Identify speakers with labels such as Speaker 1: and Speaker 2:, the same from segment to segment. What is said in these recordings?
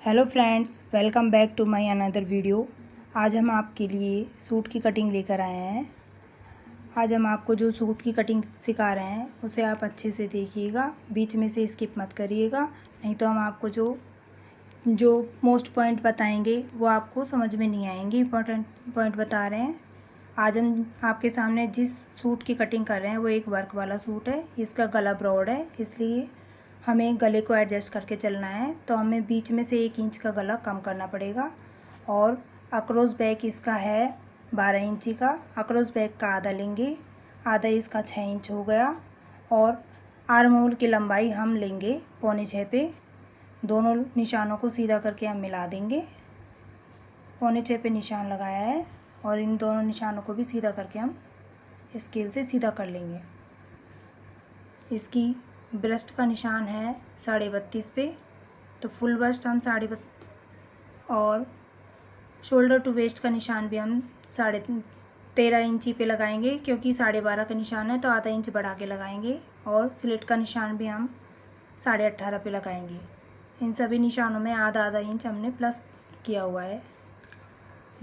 Speaker 1: Hello friends, welcome back to my another video. आज हम आपके लिए सूट की कटिंग लेकर आए हैं। आज हम आपको जो सूट की कटिंग सिखा रहे हैं उसे आप अच्छे से देखिएगा, बीच में से स्किप मत करिएगा, नहीं तो हम आपको जो मोस्ट पॉइंट बताएंगे वो आपको समझ में नहीं आएंगे। इम्पोर्टेंट पॉइंट बता रहे हैं। आज हम आपके सामने जिस सूट की कटिंग कर रहे हैं वो एक वर्क वाला सूट है। इसका गला ब्रॉड है, इसलिए हमें गले को एडजस्ट करके चलना है, तो हमें बीच में से 1 इंच का गला कम करना पड़ेगा। और अक्रॉस बैक इसका है 12 इंची का। अक्रॉस बैक का आधा लेंगे, आधा इसका 6 इंच हो गया। और आर्म होल की लंबाई हम लेंगे 6.25 पे। दोनों निशानों को सीधा करके हम मिला देंगे। 6.25 पे निशान लगाया है और इन दोनों निशानों को भी सीधा करके हम स्केल से सीधा कर लेंगे। इसकी ब्रेस्ट का निशान है 32.5 पे, तो फुल बस्ट हम 13.5 और शोल्डर टू वेस्ट का निशान भी हम 13.5 इंची पे लगाएंगे, क्योंकि 12.5 का निशान है तो आधा इंच बढ़ा के लगाएंगे। और स्लिट का निशान भी हम 18.5 पे लगाएंगे। इन सभी निशानों में आधा आधा इंच हमने प्लस किया हुआ है।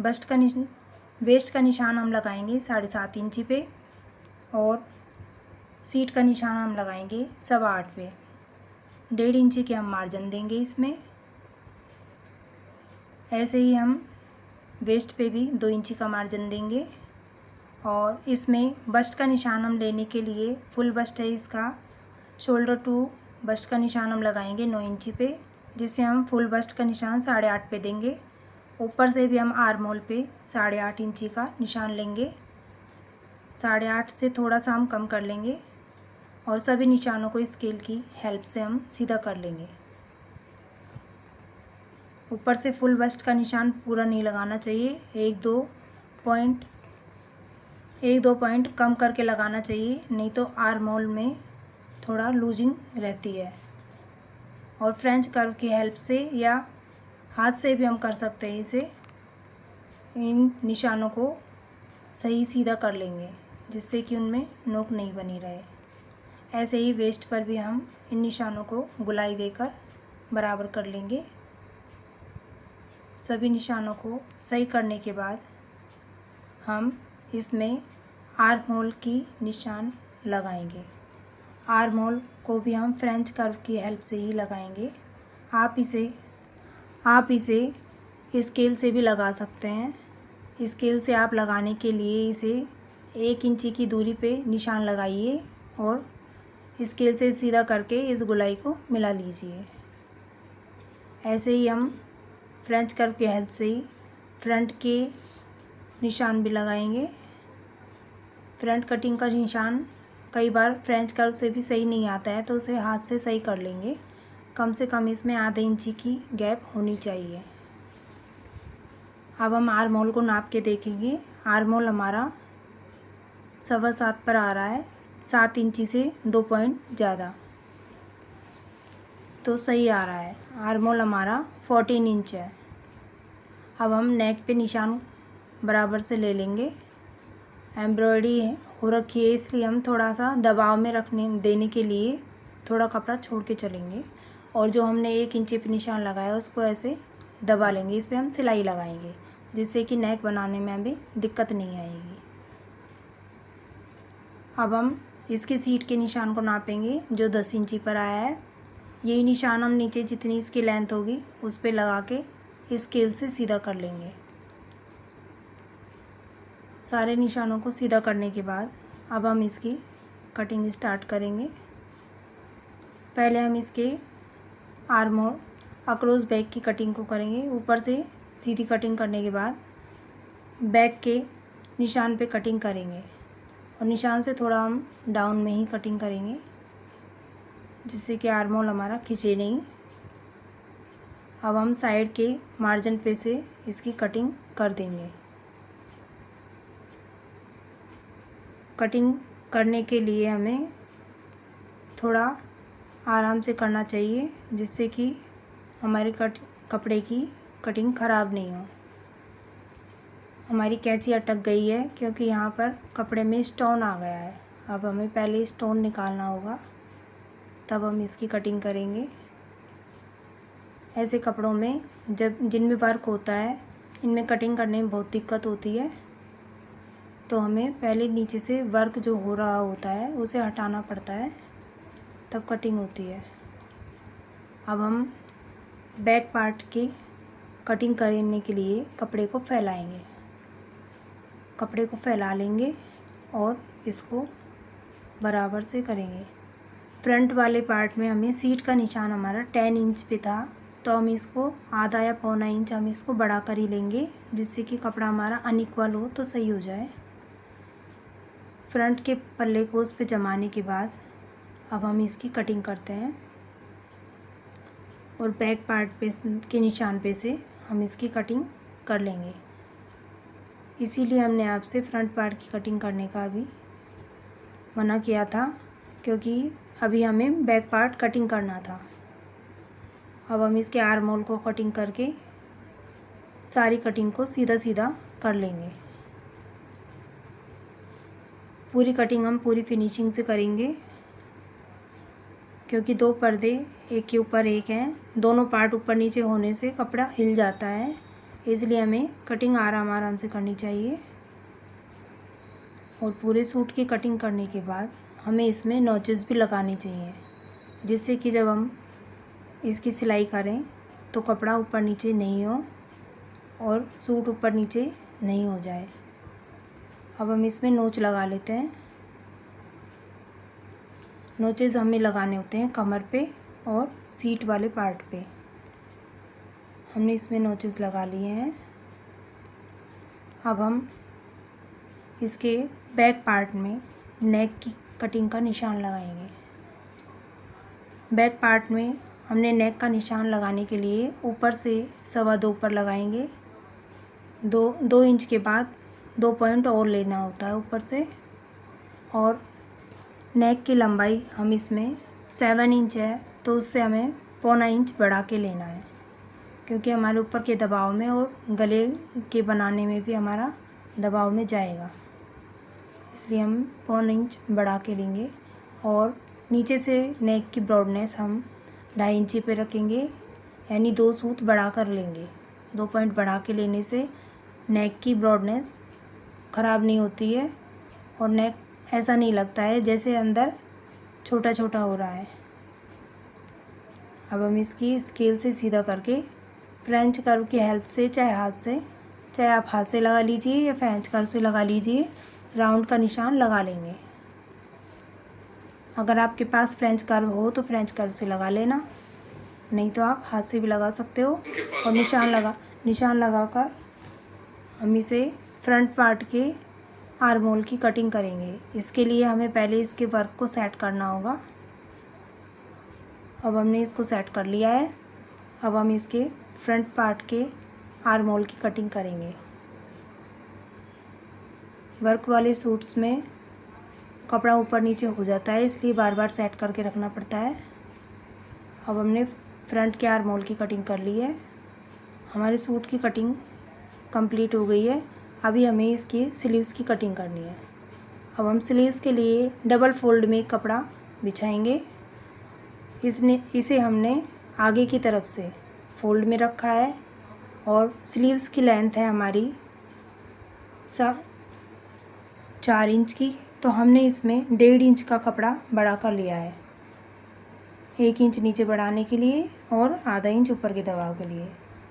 Speaker 1: वेस्ट का निशान हम लगाएंगे 7.5 इंची पे और सीट का निशान हम लगाएंगे 8.25 पे। 1.5 इंची के हम मार्जिन देंगे इसमें। ऐसे ही हम वेस्ट पे भी 2 इंची का मार्जिन देंगे। और इसमें बस्ट का निशान हम लेने के लिए, फुल बस्ट है इसका, शोल्डर टू बस्ट का निशान हम लगाएंगे 9 इंची पे, जिससे हम फुल बस्ट का निशान 8.5 पे देंगे। ऊपर से भी हम आर्म होल पे 8.5 इंची का निशान लेंगे। 8.5 से थोड़ा सा हम कम कर लेंगे और सभी निशानों को स्केल की हेल्प से हम सीधा कर लेंगे। ऊपर से फुल बस्ट का निशान पूरा नहीं लगाना चाहिए, एक दो पॉइंट कम करके लगाना चाहिए, नहीं तो आर्म होल में थोड़ा लूजिंग रहती है। और फ्रेंच कर्व की हेल्प से या हाथ से भी हम कर सकते हैं इसे। इन निशानों को सही सीधा कर लेंगे, जिससे कि उनमें नोक नहीं बनी रहे। ऐसे ही वेस्ट पर भी हम इन निशानों को गुलाई देकर बराबर कर लेंगे। सभी निशानों को सही करने के बाद हम इसमें आर्म होल की निशान लगाएंगे। आर्म होल को भी हम फ्रेंच कर्व की हेल्प से ही लगाएंगे। आप इसे स्केल से भी लगा सकते हैं। स्केल से आप लगाने के लिए इसे 1 इंची की दूरी पे निशान लगाइए और स्केल से सीधा करके इस गुलाई को मिला लीजिए। ऐसे ही हम फ्रेंच कर्व की हेल्प से ही फ्रंट के निशान भी लगाएंगे। फ्रंट कटिंग का निशान कई बार फ्रेंच कर्व से भी सही नहीं आता है, तो उसे हाथ से सही कर लेंगे। कम से कम इसमें आधे इंची की गैप होनी चाहिए। अब हम आर्म होल को नाप के देखेंगे। आर्म होल हमारा 7.25 पर आ रहा है, 7 इंची से 2 पॉइंट ज़्यादा, तो सही आ रहा है। आर्म होल हमारा 14 इंच है। अब हम नेक पे निशान बराबर से ले लेंगे। एम्ब्रॉयडरी हो रखी है, इसलिए हम थोड़ा सा दबाव में देने के लिए थोड़ा कपड़ा छोड़ के चलेंगे। और जो हमने 1 इंची पे निशान लगाया उसको ऐसे दबा लेंगे। इस पर हम सिलाई लगाएंगे, जिससे कि नेक बनाने में हमें दिक्कत नहीं आएगी। अब हम इसके सीट के निशान को नापेंगे, जो 10 इंची पर आया है। यही निशान हम नीचे जितनी इसकी लेंथ होगी उस पर लगा के स्केल से सीधा कर लेंगे। सारे निशानों को सीधा करने के बाद अब हम इसकी कटिंग स्टार्ट करेंगे। पहले हम इसके आर्म होल अक्रॉस बैक की कटिंग को करेंगे। ऊपर से सीधी कटिंग करने के बाद बैक के निशान पे कटिंग करेंगे और निशान से थोड़ा हम डाउन में ही कटिंग करेंगे, जिससे कि आर्म होल हमारा खिंचे नहीं। अब हम साइड के मार्जिन पे से इसकी कटिंग कर देंगे। कटिंग करने के लिए हमें थोड़ा आराम से करना चाहिए, जिससे कि हमारे कपड़े की कटिंग ख़राब नहीं हो। हमारी कैंची अटक गई है क्योंकि यहाँ पर कपड़े में स्टोन आ गया है। अब हमें पहले स्टोन निकालना होगा, तब हम इसकी कटिंग करेंगे। ऐसे कपड़ों में जिनमें वर्क होता है, इनमें कटिंग करने में बहुत दिक्कत होती है, तो हमें पहले नीचे से वर्क जो हो रहा होता है उसे हटाना पड़ता है, तब कटिंग होती है। अब हम बैक पार्ट की कटिंग करने के लिए कपड़े को फैलाएंगे। कपड़े को फैला लेंगे और इसको बराबर से करेंगे। फ्रंट वाले पार्ट में हमें सीट का निशान हमारा 10 इंच पे था, तो हम इसको आधा या पौना इंच हम इसको बढ़ा कर ही लेंगे, जिससे कि कपड़ा हमारा अनइक्वल हो तो सही हो जाए। फ्रंट के पल्ले को उस पे जमाने के बाद अब हम इसकी कटिंग करते हैं और बैक पार्ट पे के निशान पे से हम इसकी कटिंग कर लेंगे। इसीलिए हमने आपसे फ्रंट पार्ट की कटिंग करने का भी मना किया था, क्योंकि अभी हमें बैक पार्ट कटिंग करना था। अब हम इसके आर्म होल को कटिंग करके सारी कटिंग को सीधा सीधा कर लेंगे। पूरी कटिंग हम पूरी फिनिशिंग से करेंगे, क्योंकि 2 पर्दे एक के ऊपर एक हैं, दोनों पार्ट ऊपर नीचे होने से कपड़ा हिल जाता है, इसलिए हमें कटिंग आराम आराम से करनी चाहिए। और पूरे सूट की कटिंग करने के बाद हमें इसमें नॉचेस भी लगाने चाहिए, जिससे कि जब हम इसकी सिलाई करें तो कपड़ा ऊपर नीचे नहीं हो और सूट ऊपर नीचे नहीं हो जाए। अब हम इसमें नोच लगा लेते हैं। नोचेस हमें लगाने होते हैं कमर पे और सीट वाले पार्ट पे। हमने इसमें नोचेस लगा लिए हैं। अब हम इसके बैक पार्ट में नेक की कटिंग का निशान लगाएंगे। बैक पार्ट में हमने नेक का निशान लगाने के लिए ऊपर से 2.25 ऊपर लगाएंगे। 2 इंच के बाद 2 पॉइंट और लेना होता है ऊपर से। और नेक की लंबाई हम इसमें 7 इंच है, तो उससे हमें पौना इंच बढ़ा के लेना है, क्योंकि हमारे ऊपर के दबाव में और गले के बनाने में भी हमारा दबाव में जाएगा, इसलिए हम पौना इंच बढ़ा के लेंगे। और नीचे से नेक की ब्रॉडनेस हम 2.5 इंची पे रखेंगे, यानी 2 सूत बढ़ा कर लेंगे। 2 पॉइंट बढ़ा के लेने से नेक की ब्रॉडनेस ख़राब नहीं होती है और नेक ऐसा नहीं लगता है जैसे अंदर छोटा छोटा हो रहा है। अब हम इसकी स्केल से सीधा करके फ्रेंच कर्व की हेल्प से, चाहे आप हाथ से लगा लीजिए या फ्रेंच कर्व से लगा लीजिए, राउंड का निशान लगा लेंगे। अगर आपके पास फ्रेंच कर्व हो तो फ्रेंच कर्व से लगा लेना, नहीं तो आप हाथ से भी लगा सकते हो। और निशान लगाकर हम इसे फ्रंट पार्ट के आर्म होल की कटिंग करेंगे। इसके लिए हमें पहले इसके वर्क को सेट करना होगा। अब हमने इसको सेट कर लिया है। अब हम इसके फ्रंट पार्ट के आर्म होल की कटिंग करेंगे। वर्क वाले सूट्स में कपड़ा ऊपर नीचे हो जाता है, इसलिए बार बार सेट करके रखना पड़ता है। अब हमने फ्रंट के आर्म होल की कटिंग कर ली है। हमारे सूट की कटिंग कंप्लीट हो गई है। अभी हमें इसकी स्लीव्स की कटिंग करनी है। अब हम स्लीव्स के लिए डबल फोल्ड में कपड़ा बिछाएंगे। इसे हमने आगे की तरफ से फोल्ड में रखा है और स्लीव्स की लेंथ है हमारी 4 इंच की, तो हमने इसमें 1.5 इंच का कपड़ा बढ़ा कर लिया है। 1 इंच नीचे बढ़ाने के लिए और आधा इंच ऊपर के दबाव के लिए।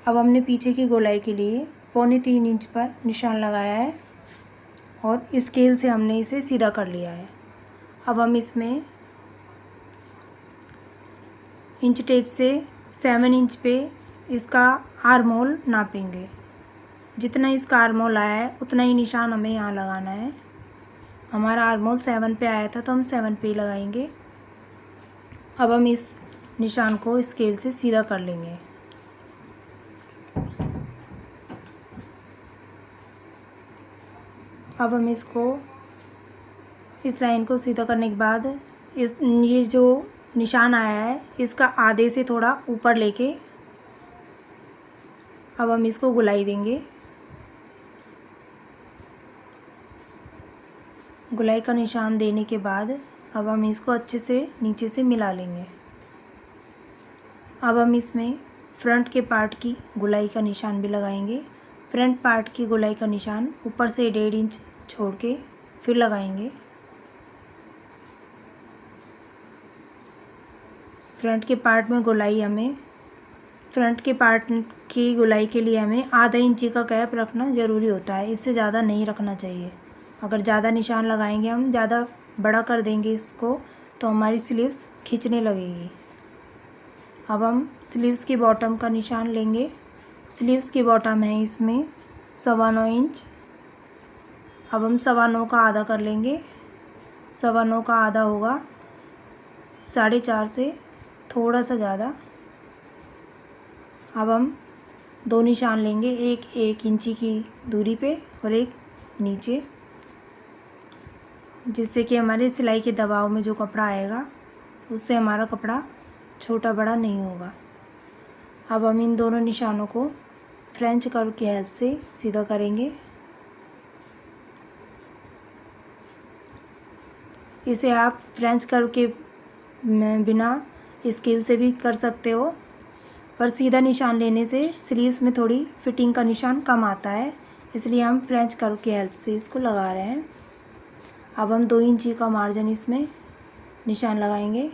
Speaker 1: अब हमने पीछे की गोलाई के लिए 2.25 इंच पर निशान लगाया है और स्केल से हमने इसे सीधा कर लिया है। अब हम इसमें इंच टेप से 7 इंच पे इसका आर्म होल नापेंगे। जितना इसका आर्म होल आया है उतना ही निशान हमें यहाँ लगाना है। हमारा आर्म होल 7 पे आया था, तो हम 7 पे ही लगाएंगे। अब हम इस निशान को स्केल से सीधा कर लेंगे। अब हम इसको इस लाइन को सीधा करने के बाद ये जो निशान आया है इसका आधे से थोड़ा ऊपर लेके अब हम इसको गुलाई देंगे। गुलाई का निशान देने के बाद अब हम इसको अच्छे से नीचे से मिला लेंगे। अब हम इसमें फ्रंट के पार्ट की गोलाई का निशान भी लगाएंगे। फ्रंट पार्ट की गोलाई का निशान ऊपर से 1.5 इंच छोड़ के फिर लगाएंगे। फ्रंट के पार्ट में गोलाई हमें फ्रंट के पार्ट की गोलाई के लिए हमें आधा इंची का गैप रखना ज़रूरी होता है, इससे ज़्यादा नहीं रखना चाहिए। अगर ज़्यादा निशान लगाएंगे, हम ज़्यादा बड़ा कर देंगे इसको, तो हमारी स्लीव्स खींचने लगेगी। अब हम स्लीव्स की बॉटम का निशान लेंगे। स्लीव्स की बॉटम है इसमें 9.25 इंच। अब हम 9.25 का आधा कर लेंगे। 9.25 का आधा होगा 4.5 से थोड़ा सा ज़्यादा। अब हम 2 निशान लेंगे, एक 1 इंची की दूरी पे और एक नीचे, जिससे कि हमारे सिलाई के दबाव में जो कपड़ा आएगा उससे हमारा कपड़ा छोटा बड़ा नहीं होगा। अब हम इन दोनों निशानों को फ्रेंच कर्व की हेल्प से सीधा करेंगे। इसे आप फ्रेंच कर्व के बिना स्केल से भी कर सकते हो, पर सीधा निशान लेने से स्लीव्स में थोड़ी फिटिंग का निशान कम आता है, इसलिए हम फ्रेंच कर्व की हेल्प से इसको लगा रहे हैं। अब हम 2 इंची का मार्जिन इसमें निशान लगाएंगे,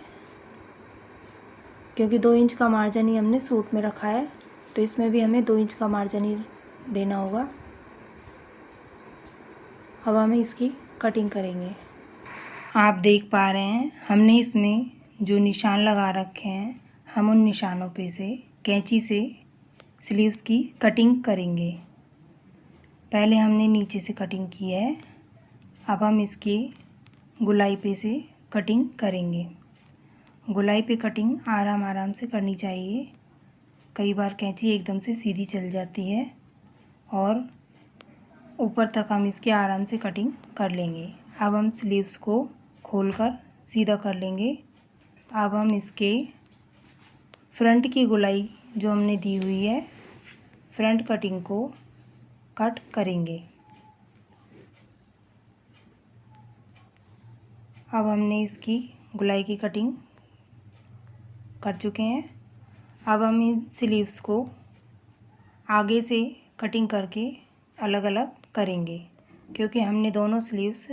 Speaker 1: क्योंकि 2 इंच का मार्जिन ही हमने सूट में रखा है, तो इसमें भी हमें 2 इंच का मार्जिन ही देना होगा। अब हम इसकी कटिंग करेंगे। आप देख पा रहे हैं हमने इसमें जो निशान लगा रखे हैं, हम उन निशानों पे से कैंची से स्लीव्स की कटिंग करेंगे। पहले हमने नीचे से कटिंग की है, अब हम इसकी गोलाई पे से कटिंग करेंगे। गोलाई पे कटिंग आराम आराम से करनी चाहिए, कई बार कैंची एकदम से सीधी चल जाती है, और ऊपर तक हम इसके आराम से कटिंग कर लेंगे। अब हम स्लीव्स को खोलकर सीधा कर लेंगे। अब हम इसके फ्रंट की गोलाई जो हमने दी हुई है, फ्रंट कटिंग को कट करेंगे। अब हमने इसकी गोलाई की कटिंग कर चुके हैं। अब हम इन स्लीव्स को आगे से कटिंग करके अलग अलग करेंगे, क्योंकि हमने दोनों स्लीव्स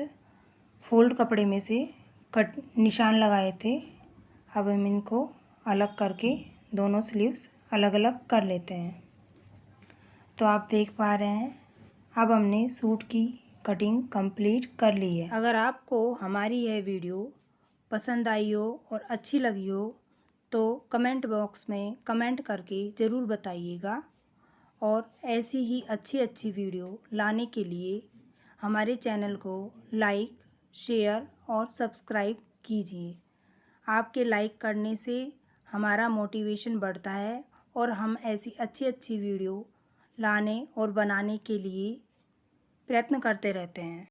Speaker 1: फोल्ड कपड़े में से कट निशान लगाए थे। अब हम इनको अलग करके दोनों स्लीव्स अलग अलग कर लेते हैं। तो आप देख पा रहे हैं अब हमने सूट की कटिंग कंप्लीट कर ली है। अगर आपको हमारी यह वीडियो पसंद आई हो और अच्छी लगी हो तो कमेंट बॉक्स में कमेंट करके ज़रूर बताइएगा, और ऐसी ही अच्छी वीडियो लाने के लिए हमारे चैनल को लाइक, शेयर और सब्सक्राइब कीजिए। आपके लाइक करने से हमारा मोटिवेशन बढ़ता है और हम ऐसी अच्छी वीडियो लाने और बनाने के लिए प्रयत्न करते रहते हैं।